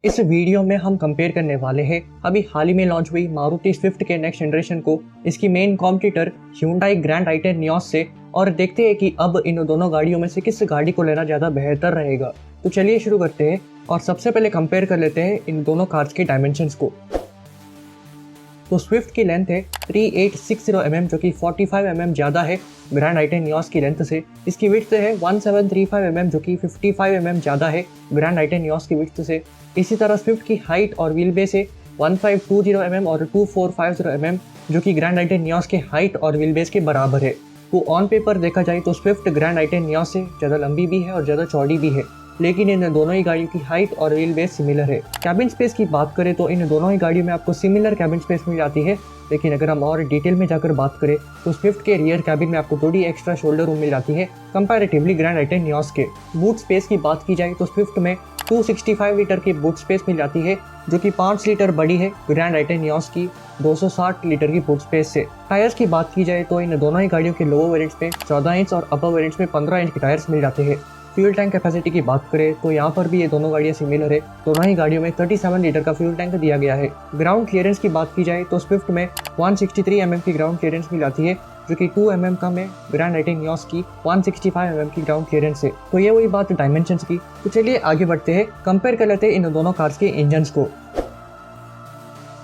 इस वीडियो में हम कंपेयर करने वाले हैं अभी हाल ही में लॉन्च हुई मारुति स्विफ्ट के नेक्स्ट जनरेशन को इसकी main competitor Hyundai grand i10 Nios से, और देखते हैं कि अब इन दोनों गाड़ियों में से किस गाड़ी को लेना ज़्यादा बेहतर रहेगा। तो चलिए शुरू करते हैं और सबसे पहले कंपेयर कर लेते हैं इन दोनों कार्स के डायमेंशंस को। तो स्विफ्ट की लेंथ है 3860 mm जो कि 45 mm ज़्यादा है ग्रैंड i10 नियोस की लेंथ से। इसकी विड्थ है 1735 mm जो कि 55 mm ज़्यादा है ग्रैंड i10 नियोस की विड्थ से। इसी तरह स्विफ्ट की हाइट और व्हील बेस है 1520 mm और 2450 mm जो कि ग्रैंड i10 नियोस के हाइट और व्हील बेस के बराबर है। तो ऑन पेपर देखा जाए तो स्विफ्ट ग्रैंड i10 नियोस से ज़्यादा लंबी भी है और ज़्यादा चौड़ी भी है, लेकिन इन दोनों ही गाड़ियों की हाइट और व्हील बेस सिमिलर है। कैबिन स्पेस की बात करें तो इन दोनों ही गाड़ियों में आपको सिमिलर कैबिन स्पेस मिल जाती है, लेकिन अगर हम और डिटेल में जाकर बात करें तो स्विफ्ट के रियर कैबिन में आपको थोड़ी एक्स्ट्रा शोल्डर रूम मिल जाती है कंपैरेटिवली ग्रैंड i10 नियोस के। बूट स्पेस की बात की जाए तो स्विफ्ट में 265 लीटर की बूट स्पेस मिल जाती है जो कि 5 लीटर बड़ी है ग्रैंड i10 नियोस की 260 लीटर की बूट स्पेस से। टायर्स की बात की जाए तो इन दोनों ही गाड़ियों के लोअर वेरिएंट्स में 14 इंच और अपर वेरिएंट्स में 15 इंच के टायर्स मिल जाते हैं। फ्यूल टैंक कैपेसिटी की बात करें तो यहाँ पर भी ये दोनों गाड़ियाँ सिमिलर है। दोनों ही गाड़ियों में 37 लीटर का फ्यूल टैंक दिया गया है। ग्राउंड क्लियरेंस की बात की जाए तो स्विफ्ट में 163 mm की ग्राउंड क्लियरेंस मिल जाती है जो कि 2 mm कम है ग्रैंड i10 नियोस की 165 mm की ग्राउंड क्लियरेंस है। तो ये वही बात डायमेंशंस की। तो चलिए आगे बढ़ते हैं, कंपेयर कर लेते हैं इन दोनों कार्स के इंजन्स को।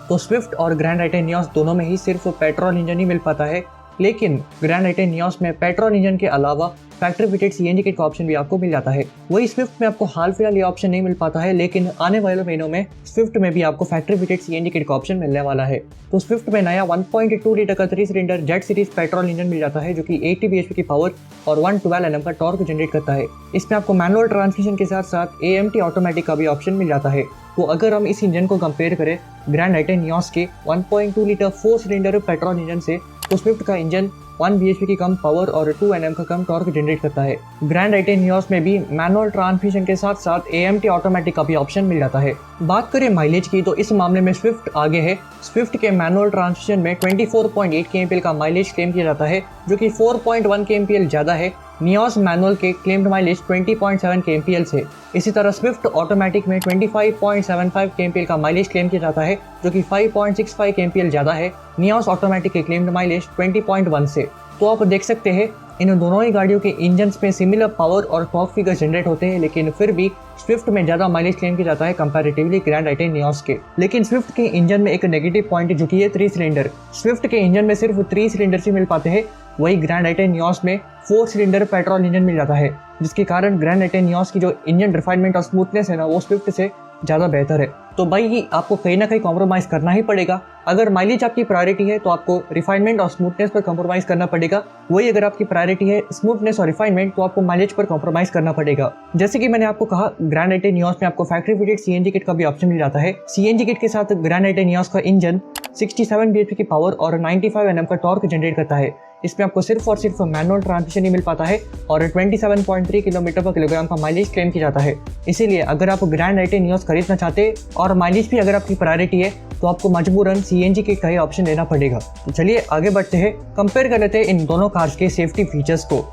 तो स्विफ्ट और ग्रैंड i10 नियोस दोनों में ही सिर्फ पेट्रोल इंजन ही मिल पाता है, लेकिन ग्रैंड i10 नियोस में पेट्रोल इंजन के अलावा फैक्ट्री फिटेड सीएनजी किट का ऑप्शन भी आपको मिल जाता है। वही स्विफ्ट में आपको हाल फिलहाल ये ऑप्शन नहीं मिल पाता है, लेकिन आने वाले महीनों में स्विफ्ट में भी आपको फैक्ट्री फिटेड सीएनजी किट का ऑप्शन मिलने वाला है। तो स्विफ्ट में नया 1.2 लीटर का 3 cylinder Z series petrol engine मिल जाता है जो कि 80 bhp की पावर और 112 Nm का टॉर्क जनरेट करता है। इसमें आपको मैनुअल ट्रांसमिशन के साथ साथ AMT ऑटोमेटिक का भी ऑप्शन मिल जाता है। तो अगर हम इस इंजन को कंपेयर करें ग्रैंड i10 नियोस के 1.2 लीटर 4 सिलेंडर पेट्रोल इंजन से, तो स्विफ्ट का इंजन 1 bhp की कम पावर और 2 Nm का कम टॉर्क जनरेट करता है। ग्रैंड i10 नियोस में भी मैनुअल ट्रांसमिशन के साथ साथ AMT ऑटोमेटिक का भी ऑप्शन मिल जाता है। बात करें माइलेज की तो इस मामले में स्विफ्ट आगे है। स्विफ्ट के मैनुअल ट्रांसमिशन में 24.8 kmpl का माइलेज क्लेम किया जाता है जो कि 4.1 kmpl ज़्यादा है नियोस मैनुअल के क्लेम्ड माइलेज 20.7 kmpl से। इसी तरह स्विफ्ट ऑटोमेटिक में 25.75 kmpl का माइलेज क्लेम किया जाता है जो कि 5.65 kmpl ज़्यादा है नियोस ऑटोमेटिक के क्लेम्ड माइलेज 20.1 से। तो आप देख सकते हैं इन दोनों ही गाड़ियों के इंजन्स में सिमिलर पावर और टॉर्क फिगर जनरेट होते हैं, लेकिन फिर भी स्विफ्ट में ज़्यादा माइलेज क्लेम किया जाता है कंपैरेटिवली ग्रैंड i10 नियोस के। लेकिन स्विफ्ट के इंजन में एक नेगेटिव पॉइंट है जो कि है 3 सिलेंडर। स्विफ्ट के इंजन में सिर्फ 3 सिलेंडर ही मिल पाते हैं, वही ग्रैंड i10 नियोस में 4 सिलेंडर पेट्रोल इंजन मिल जाता है, जिसके कारण ग्रैंड i10 नियोस की जो इंजन रिफाइनमेंट और स्मूथनेस है ना, वो स्विफ्ट से ज़्यादा बेहतर है। तो भाई आपको कहीं ना कहीं कॉम्प्रोमाइज़ करना ही पड़ेगा। अगर माइलेज आपकी प्रायोरिटी है तो आपको रिफाइनमेंट और स्मूथनेस पर कॉम्प्रोमाइज़ करना पड़ेगा, वही अगर आपकी प्रायोरिटी है स्मूथनेस और रिफाइनमेंट तो आपको माइलेज पर कॉम्प्रोमाइज़ करना पड़ेगा। जैसे कि मैंने आपको कहा ग्रैंड i10 नियोस में आपको फैक्ट्री फिटेड सीएनजी किट का भी ऑप्शन मिल जाता है। सीएनजी किट के साथ ग्रैंड i10 नियोस का इंजन 67 bhp की पावर और 95 Nm का टॉर्क जनरेट करता है। इसमें आपको सिर्फ और सिर्फ मैनुअल ट्रांसमिशन ही मिल पाता है और 27.3 किलोमीटर पर किलोग्राम का माइलेज क्लेम किया जाता है। इसीलिए अगर आप ग्रैंड i10 नियोस खरीदना चाहते और माइलेज भी अगर आपकी प्रायोरिटी है तो आपको मजबूरन सीएनजी किट का ही ऑप्शन लेना पड़ेगा। तो चलिए आगे बढ़ते हैं, कंपेयर कर लेते हैं इन दोनों कार्स के सेफ्टी फीचर्स को।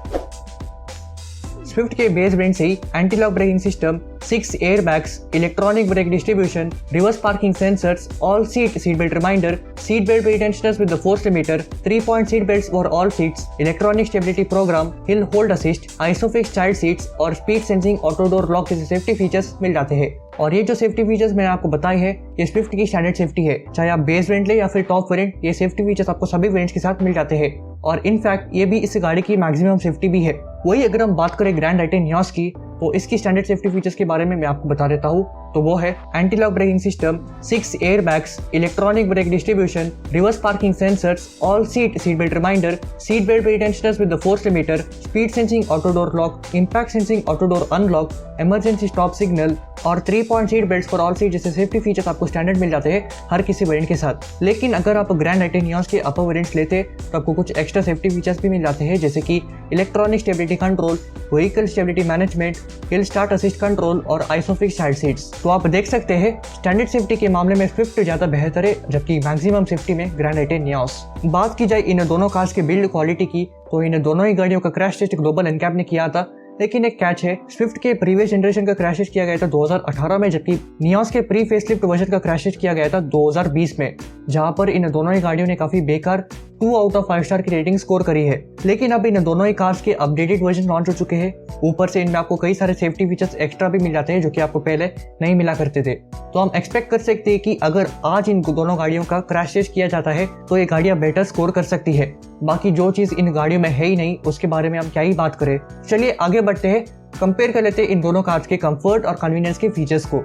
स्विफ्ट के बेस वेरिएंट से ही anti lock braking system, 6 airbags, electronic brake distribution, reverse parking sensors, all seat belt reminder, seat belt tensioners with the force limiter, 3-point seat belts for all seats, electronic stability program, hill hold assist, Isofix child seats और speed sensing auto door lock जैसे safety features मिल जाते हैं। और ये जो safety features मैंने आपको बताए हैं ये स्विफ्ट की स्टैंडर्ड सेफ्टी है, चाहे आप बेस वेरिएंट ले या फिर टॉप वेरिएंट, ये सेफ्टी फीचर्स आपको सभी वेरिएंट्स के साथ मिल जाते हैं और इनफैक्ट ये भी इस गाड़ी की मैक्सिमम सेफ्टी भी है। वही अगर हम बात करें ग्रैंड i10 नियोस की तो इसकी स्टैंडर्ड सेफ्टी फीचर्स के बारे में मैं आपको बता देता हूँ। तो वो है anti lock braking system, 6 airbags, electronic brake distribution, reverse parking sensors, all seat belt reminder, seat belt tensioners with the force limiter, speed sensing auto door lock, impact sensing auto door unlock, emergency stop signal और 3-point seat belt for all seat जैसे safety features आपको standard मिल जाते हैं हर किसी variant के साथ। लेकिन अगर आप ग्रैंड i10 नियोस के अपर वेरिएंट्स लेते तो आपको कुछ एक्स्ट्रा सेफ्टी फीचर्स भी मिल जाते हैं, जैसे कि electronic stability control, vehicle stability management, hill start assist control और आइसोफिक्स चाइल्ड सीट्स। तो आप देख सकते हैं स्टैंडर्ड सेफ्टी के मामले में स्विफ्ट ज़्यादा बेहतर है, जबकि मैक्सिमम सेफ्टी में ग्रैंड i10 नियोस। बात की जाए इन दोनों कार्स के बिल्ड क्वालिटी की तो इन दोनों ही गाड़ियों का क्रैश टेस्ट ग्लोबल एनकैप ने किया था, लेकिन एक कैच है, स्विफ्ट के प्रीवियस जनरेशन का क्रैश किया गया था 2018 में, जबकि नियोस के प्री फेसलिफ्ट वर्जन का क्रैश किया गया था 2020 में, जहां पर इन दोनों ही गाड़ियों ने काफी बेकार 2 आउट ऑफ 5 स्टार की रेटिंग स्कोर करी है। लेकिन अब इन दोनों ही कार्स के अपडेटेड वर्जन लॉन्च हो चुके हैं। ऊपर से इनमें आपको कई सारे सेफ्टी फीचर्स एक्स्ट्रा भी मिल जाते हैं जो कि आपको पहले नहीं मिला करते थे। तो हम एक्सपेक्ट कर सकते हैं कि अगर आज इन दोनों गाड़ियों का क्रैश टेस्ट किया जाता है तो ये गाड़ियां बेटर स्कोर कर सकती है। बाकी जो चीज इन गाड़ियों में है ही नहीं उसके बारे में हम क्या ही बात करें। चलिए आगे बढ़ते हैं, कंपेयर कर लेते हैं इन दोनों कार्स के कंफर्ट और कन्वीनियंस के फीचर्स को।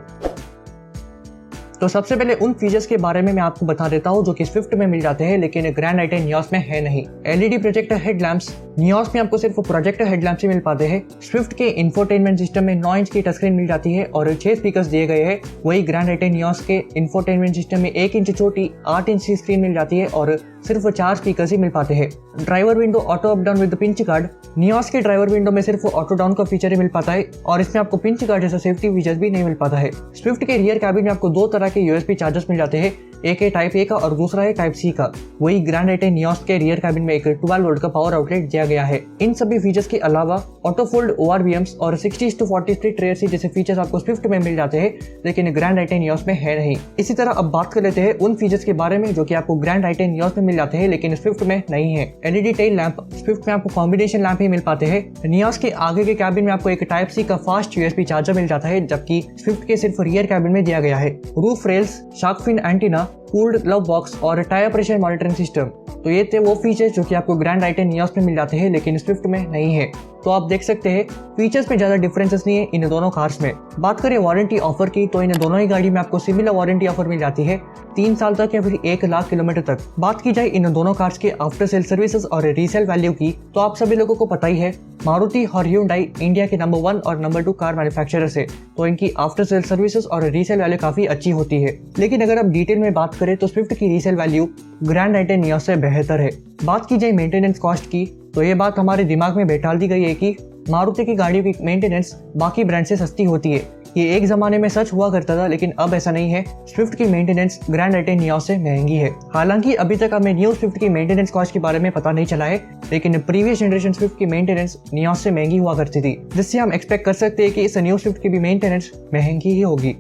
तो सबसे पहले उन फीचर्स के बारे में मैं आपको बता देता हूं जो कि स्विफ्ट में मिल जाते हैं लेकिन ग्रैंड आई10 नियोस में है नहीं। एलईडी प्रोजेक्टर हेडलैम्प्स नियोस में आपको सिर्फ प्रोजेक्टर हेडलैम्प्स ही मिल पाते हैं। स्विफ्ट के इंफोटेनमेंट सिस्टम में 9 इंच की टच स्क्रीन मिल जाती है और 6 स्पीकर्स दिए गए हैं। वही ग्रैंड आई10 नियोस के इंफोटेनमेंट सिस्टम में 1 इंच छोटी 8 इंच की स्क्रीन मिल जाती है और सिर्फ 4 स्पीकर्स ही मिल पाते हैं। Driver window auto up down with pinch guard Nios के ड्राइवर विंडो में सिर्फ ऑटो डाउन का फीचर ही मिल पाता है और इसमें आपको पिंच गार्ड जैसा सेफ्टी फीचर भी नहीं मिल पाता है। स्विफ्ट के रियर कैबिन में आपको 2 तरह के यूएसबी चार्जर्स मिल जाते हैं, एक है टाइप ए का और दूसरा है टाइप सी का। वही ग्रैंड आई10 नियोस के रियर कैबिन में एक 12 वोल्ट का पावर आउटलेट दिया गया है। इन सभी फीचर्स के अलावा ऑटो फोल्ड ओआरवीएम्स और 60:40 स्प्लिट रेयर सीट जैसे फीचर्स आपको स्विफ्ट में मिल जाते हैं लेकिन ग्रैंड आई10 नियोस में है नहीं। इसी तरह अब बात कर लेते हैं उन फीचर्स के बारे में जो कि आपको ग्रैंड आई10 नियोस में मिल जाते हैं लेकिन स्विफ्ट में नहीं है। एलईडी टेल लैंप स्विफ्ट में आपको कॉम्बिनेशन लैंप ही मिल पाते हैं। नियोस के आगे के कैबिन में आपको एक टाइप सी का फास्ट यूएसबी चार्जर मिल जाता है जबकि स्विफ्ट के सिर्फ रियर कैबिन में दिया गया है। Roof rails, shark fin antenna, cooled glove box और टायर प्रेशर मॉनिटरिंग सिस्टम, तो ये थे वो फीचर्स जो कि आपको ग्रैंड आई10 नियोस में मिल जाते हैं लेकिन स्विफ्ट में नहीं है। तो आप देख सकते हैं फीचर्स में ज्यादा डिफरेंसेस नहीं है इन दोनों कार्स में। बात करें वारंटी ऑफर की तो इन दोनों ही गाड़ी में आपको सिमिलर वारंटी ऑफर मिल जाती है 3 साल तक या फिर 1 लाख किलोमीटर तक। बात की जाए इन दोनों कार्स के आफ्टर सेल सर्विसेज और रीसेल वैल्यू की तो आप सभी लोगों को पता ही है मारुति और ह्यूंडई इंडिया के नंबर 1 और नंबर 2 कार मैन्युफैक्चरर्स है, तो इनकी आफ्टर सेल सर्विसेज और रीसेल वैल्यू काफी अच्छी होती है। लेकिन अगर आप डिटेल में बात करें तो स्विफ्ट की रीसेल वैल्यू ग्रैंड आई10 नियोस से बेहतर है। बात की जाए मेंटेनेंस कॉस्ट की तो ये बात हमारे दिमाग में बैठा दी गई है कि मारुति की गाड़ियों की मेंटेनेंस बाकी ब्रांड से सस्ती होती है। ये एक जमाने में सच हुआ करता था लेकिन अब ऐसा नहीं है। स्विफ्ट की मेंटेनेंस ग्रैंड आई10 नियोस से महंगी है। हालांकि अभी तक हमें न्यू स्विफ्ट की मेंटेनेंस कॉस्ट के बारे में पता नहीं चला है लेकिन प्रीवियस जनरेशन स्विफ्ट की मेंटेनेंस नियोस से महंगी हुआ करती थी, जिससे हम एक्सपेक्ट कर सकते हैं कि इस न्यू स्विफ्ट की भी मेंटेनेंस महंगी ही होगी।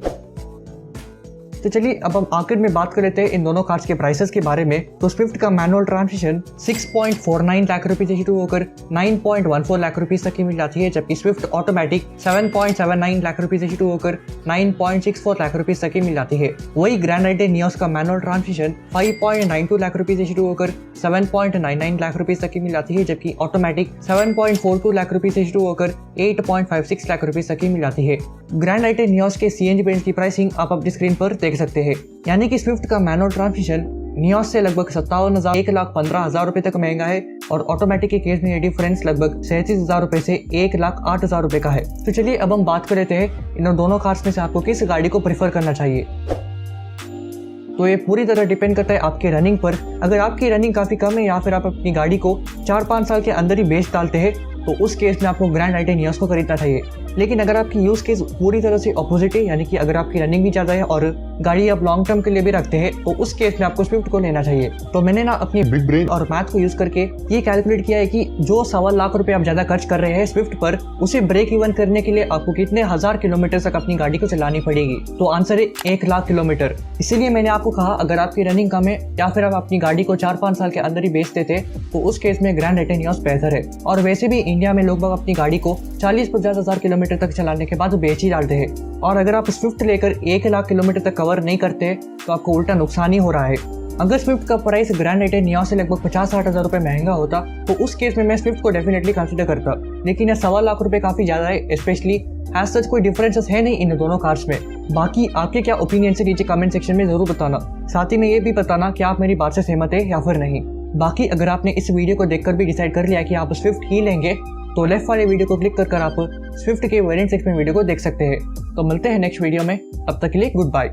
तो चलिए अब हम आखिर में बात कर लेते हैं इन दोनों कार्स के प्राइसेस के बारे में। तो स्विफ्ट का मैनुअल ट्रांसमिशन 6.49 लाख रुपए से शुरू होकर 9.14 लाख रुपए तक की मिल जाती है, जबकि स्विफ्ट ऑटोमेटिक 7.79 लाख रुपए से शुरू होकर 9.64 लाख रुपए तक की मिल जाती है। वही ग्रैंड आई10 नियोस का मैनुअल ट्रांसमिशन 5.92 लाख रुपए से शुरू होकर 7.99 लाख रुपए तक की मिल जाती है, जबकि ऑटोमेटिक 7.42 लाख रुपए से शुरू होकर 8.56 लाख रुपए तक की मिल जाती है। ग्रैंड आई10 नियोस के सीएनजी वेरिएंट की प्राइसिंग आप अपनी स्क्रीन पर देख सकते हैं, यानी कि स्विफ्ट का मैनुअल ट्रांसमिशन नियोस से लगभग 57,000 1,15,000 रुपए तक महंगा है और ऑटोमेटिक के केस में ये डिफरेंस लगभग 37,000 रुपए से 1,08,000 रुपए का है। तो चलिए अब हम बात कर लेते हैं इन दोनों कार्स में से आपको किस गाड़ी को प्रेफर करना चाहिए। तो ये पूरी तरह डिपेंड करता है आपके रनिंग पर। अगर आपकी रनिंग काफी कम है या फिर आप अपनी गाड़ी को 4-5 साल के अंदर ही बेच डालते हैं तो उस केस में आपको ग्रैंड आई10 नियोस को खरीदना चाहिए। लेकिन अगर आपकी यूज केस पूरी तरह से ऑपोजिट है, यानी कि अगर आपकी रनिंग भी ज़्यादा है और गाड़ी आप लॉन्ग टर्म के लिए भी रखते हैं, तो उस केस में आपको स्विफ्ट को लेना चाहिए। तो मैंने ना अपनी बिग ब्रेन और मैथ को यूज करके ये कैलकुलेट किया है कि जो 1.25 लाख रुपए आप ज्यादा खर्च कर रहे हैं स्विफ्ट पर, उसे ब्रेक इवन करने के लिए आपको कितने हजार किलोमीटर तक अपनी गाड़ी को चलानी पड़ेगी। तो आंसर है 1 लाख किलोमीटर। इसीलिए मैंने आपको कहा अगर आपकी रनिंग कम है या फिर आप अपनी गाड़ी को 4-5 साल के अंदर ही बेच देते तो उस केस में ग्रैंड आई10 नियोस बेहतर है। और वैसे भी इंडिया में लोग अपनी गाड़ी को 40-50 हजार किलोमीटर तक चलाने के बाद बेच ही डालते हैं, और अगर आप स्विफ्ट लेकर 1 लाख किलोमीटर तक कवर नहीं करते तो आपको उल्टा नुकसान ही हो रहा है। अगर स्विफ्ट का प्राइस ग्रैंड आई10 नियोस से लगभग 50-60 हजार रुपए महंगा होता तो उस केस में मैं स्विफ्ट को डेफिनेटली कंसिडर करता, लेकिन यह 1.25 लाख रुपए काफी ज्यादा है, स्पेशली एज सच कोई डिफरेंसेस है नहीं इन दोनों कार्स में। बाकी आपके क्या ओपिनियन से नीचे कमेंट सेक्शन में जरूर बताना। साथ ही में ये भी बताना कि आप मेरी बात से सहमत है या फिर नहीं। बाकी अगर आपने इस वीडियो को देखकर भी डिसाइड कर लिया कि आप स्विफ्ट ही लेंगे तो लेफ्ट वाले वीडियो को क्लिक कर आप स्विफ्ट के वेरिएंट सेक्शन में वीडियो को देख सकते हैं। तो मिलते हैं नेक्स्ट वीडियो में, तब तक के लिए गुड बाय।